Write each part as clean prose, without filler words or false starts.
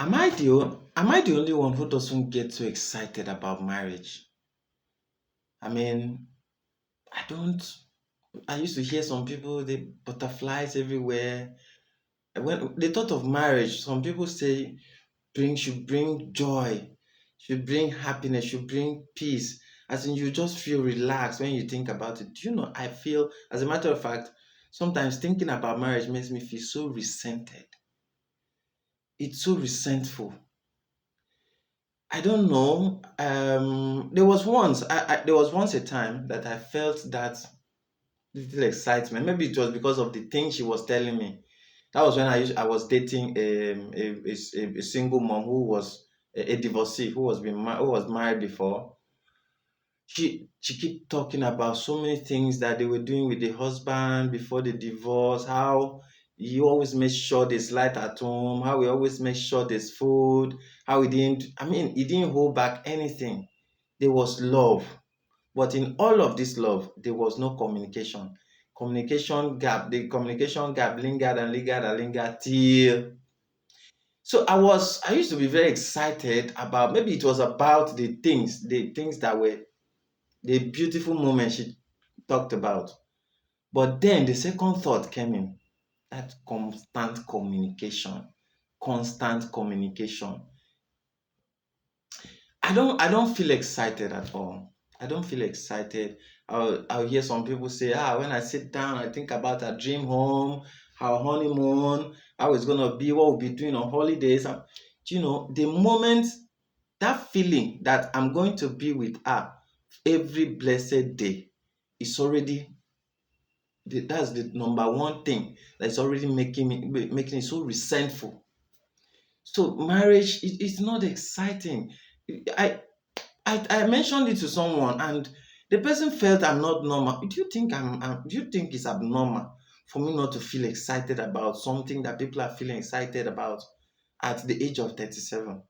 Am I the only one who doesn't get so excited about marriage? I mean, I don't. I used to hear some people, the butterflies everywhere. When the thought of marriage, some people say should bring joy, should bring happiness, should bring peace. As in, you just feel relaxed when you think about it. Do you know? I feel, as a matter of fact, sometimes thinking about marriage makes me feel so resented. It's so resentful. I don't know. There was once a time that I felt that little excitement. Maybe it was because of the things she was telling me. That was when I was dating a single mom who was a divorcee who was married before. She kept talking about so many things that they were doing with the husband before the divorce. How he always made sure there's light at home. How he always made sure there's food. How he didn't. I mean, he didn't hold back anything. There was love. But in all of this love, there was no communication. The communication gap lingered and lingered and lingered till. So I used to be very excited about, maybe it was about the things that were the beautiful moments she talked about. But then the second thought came in, that constant communication. Constant communication. I don't feel excited at all. I don't feel excited. I'll hear some people say, when I sit down, I think about our dream home, our honeymoon, how it's gonna be, what we'll be doing on holidays. The moment, that feeling that I'm going to be with her every blessed day is already that's the number one thing that's already making it so resentful. So marriage is not exciting. I I mentioned it to someone and the person felt I'm not normal. Do you think it's abnormal for me not to feel excited about something that people are feeling excited about at the age of 37?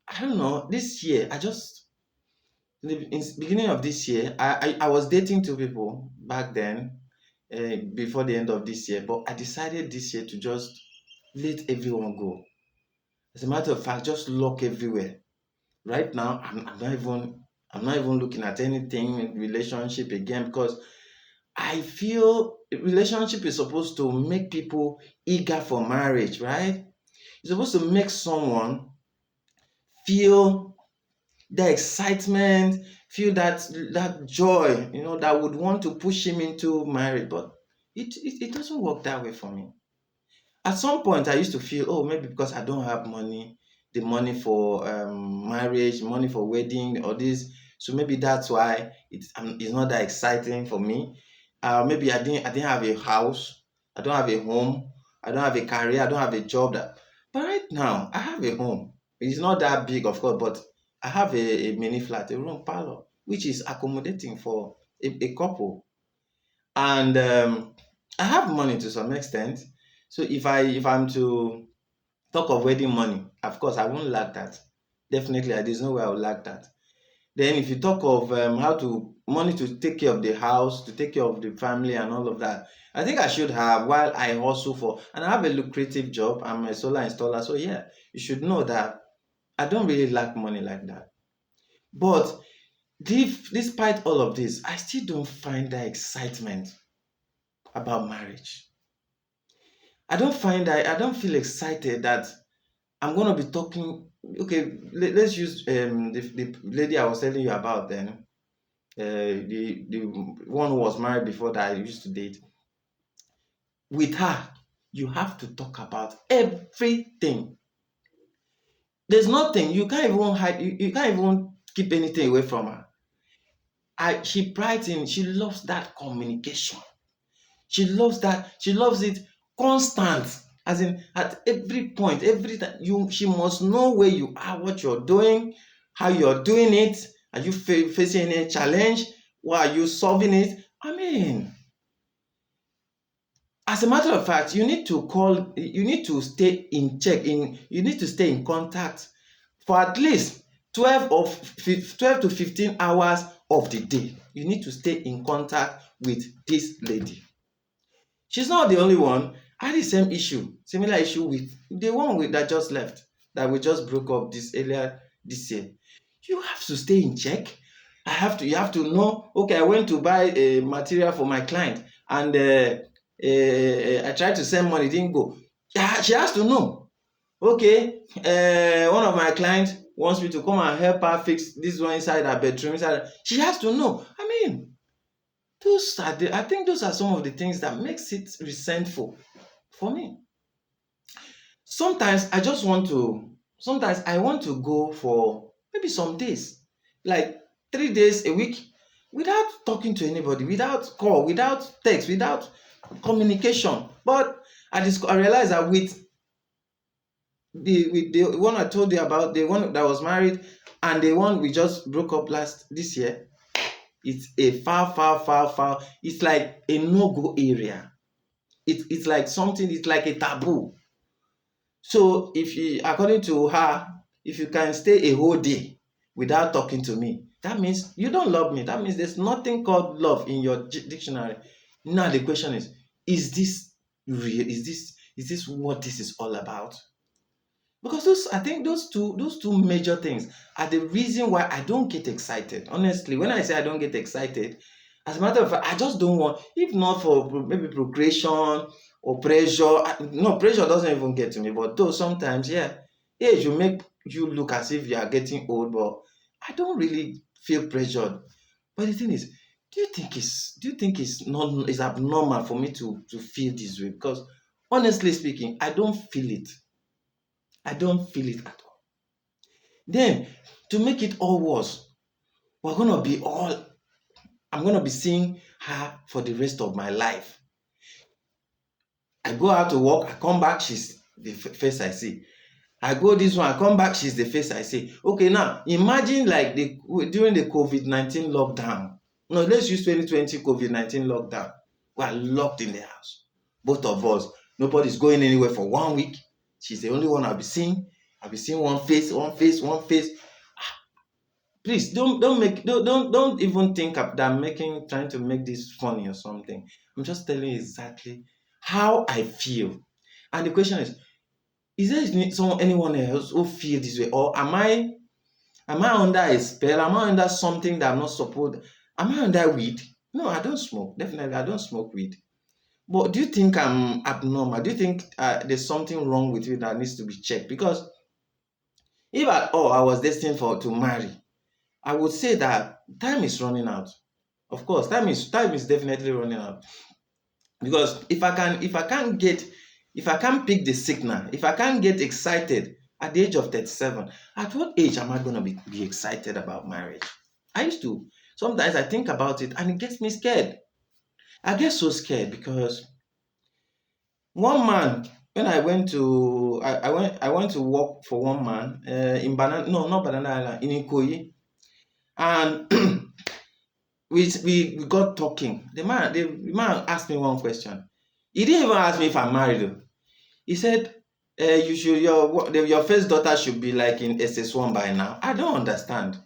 I don't know. This year, in the beginning of this year, I was dating two people back then, before the end of this year, but I decided this year to just let everyone go. As a matter of fact, just lock everywhere. Right now, I'm not even looking at anything in relationship again because I feel a relationship is supposed to make people eager for marriage, right? It's supposed to make someone feel the excitement, feel that joy, that would want to push him into marriage. But it doesn't work that way for me. At some point, I used to feel, oh, maybe because I don't have money, the money for marriage, money for wedding, or this. So maybe that's why it's not that exciting for me. Maybe I didn't have a house, I don't have a home, I don't have a career, I don't have a job. But right now, I have a home. It's not that big, of course, but I have a mini flat, a room parlor, which is accommodating for a couple. And I have money to some extent. So if I'm to talk of wedding money, of course I won't lack that. Definitely, there's no way I will lack that. Then if you talk of how to money to take care of the house, to take care of the family and all of that, I think I should have while I hustle for, and I have a lucrative job. I'm a solar installer, so yeah, you should know that I don't really lack money like that. But despite all of this, I still don't find that excitement about marriage. I don't feel excited that I'm gonna be talking. Okay, let's use the lady I was telling you about then, the one who was married before that I used to date. With her, you have to talk about everything. There's nothing you can't even hide. You can't even keep anything away from her. She prides in. She loves that communication. She loves it constant. As in at every point, every time she must know where you are, what you're doing, how you're doing it. Are you facing any challenge? Why are you solving it? I mean, as a matter of fact, you need to stay in check, you need to stay in contact for at least 12 to 15 hours of the day. You need to stay in contact with this lady. She's not the only one. I had the same issue, similar issue with the one that just left. that we just broke up this earlier this year, you have to stay in check. You have to know, okay, I went to buy a material for my client and I tried to send money, it didn't go. Yeah, she has to know. Okay, one of my clients wants me to come and help her fix this one inside her bedroom. She has to know. I mean, I think those are some of the things that makes it resentful for me. Sometimes I just want to, sometimes I want to go for maybe some days, like 3 days a week, without talking to anybody, without call, without text, without communication. But I realized that with the one I told you about, the one that was married, and the one we just broke up this year, it's a far, far, far, far. It's like a no-go area. It's like something. It's like a taboo. So according to her, if you can stay a whole day without talking to me, that means you don't love me. That means there's nothing called love in your dictionary. Now the question is this real? Is this what this is all about? Because I think those two major things are the reason why I don't get excited. Honestly, when I say I don't get excited, as a matter of fact, I just don't want, if not for maybe procreation or pressure. No, pressure doesn't even get to me, but though sometimes, yeah, age will make you look as if you are getting old, but I don't really feel pressured. But the thing is, do you think it's abnormal for me to feel this way? Because honestly speaking, I don't feel it. I don't feel it at all. Then, to make it all worse, we're gonna be all I'm gonna be seeing her for the rest of my life. I go out to work, I come back, she's the face I see. I go this one, I come back, she's the face I see. Okay, now imagine like during the COVID-19 lockdown. No, let's use 2020 COVID-19 lockdown. We are locked in the house. Both of us. Nobody's going anywhere for 1 week. She's the only one I'll be seeing. I'll be seeing one face, one face, one face. Please don't even think that I'm trying to make this funny or something. I'm just telling you exactly how I feel. And the question is there anyone else who feel this way? Or am I under a spell? Am I under something that I'm not supposed? Am I under weed? No, I don't smoke. Definitely, I don't smoke weed. But do you think I'm abnormal? Do you think there's something wrong with me that needs to be checked? Because if at all I was destined to marry, I would say that time is running out. Of course, time is definitely running out. Because if I can't pick the signal, if I can't get excited at the age of 37, at what age am I gonna be excited about marriage? I used to sometimes I think about it and it gets me scared. I get so scared because one man, when I went to work for one man in Banana, no, not Banana Island, in Ikoyi, and we got talking. The man asked me one question. He didn't even ask me if I'm married though. He said, "You should your first daughter should be like in SS1 by now." I don't understand.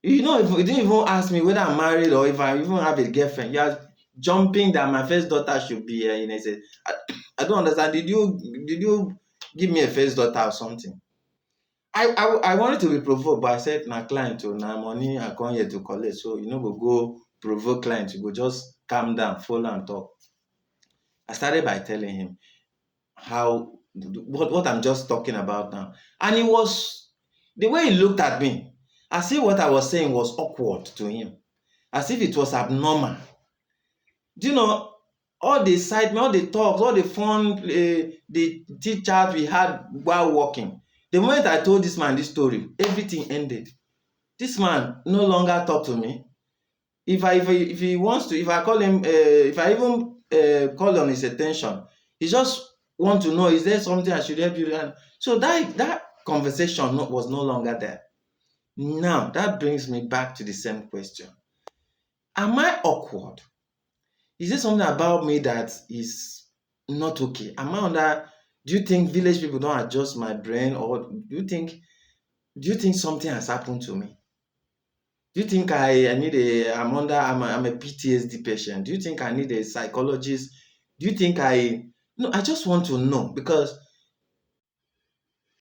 He didn't even ask me whether I'm married or if I even have a girlfriend. You are jumping that my first daughter should be in SS. I don't understand. Did you give me a first daughter or something? I wanted to be provoked, but I said, "Na client o, na money I come here to collect, so you no go provoke client, you go just calm down, follow and talk." I started by telling him how what I'm just talking about now, and it was the way he looked at me, as if what I was saying was awkward to him, as if it was abnormal. Do you know all the excitement, all the talks, all the fun, the chit chat we had while walking? The moment I told this man this story, everything ended. This man no longer talk to me. If he wants to, if I call him, if I even call on his attention, he just want to know, is there something I should help you with? So that conversation was no longer there. Now that brings me back to the same question: am I awkward? Is there something about me that is not okay? Do you think village people don't adjust my brain, or do you think something has happened to me? Do you think I'm a PTSD patient? Do you think I need a psychologist? Do you think no, I just want to know, because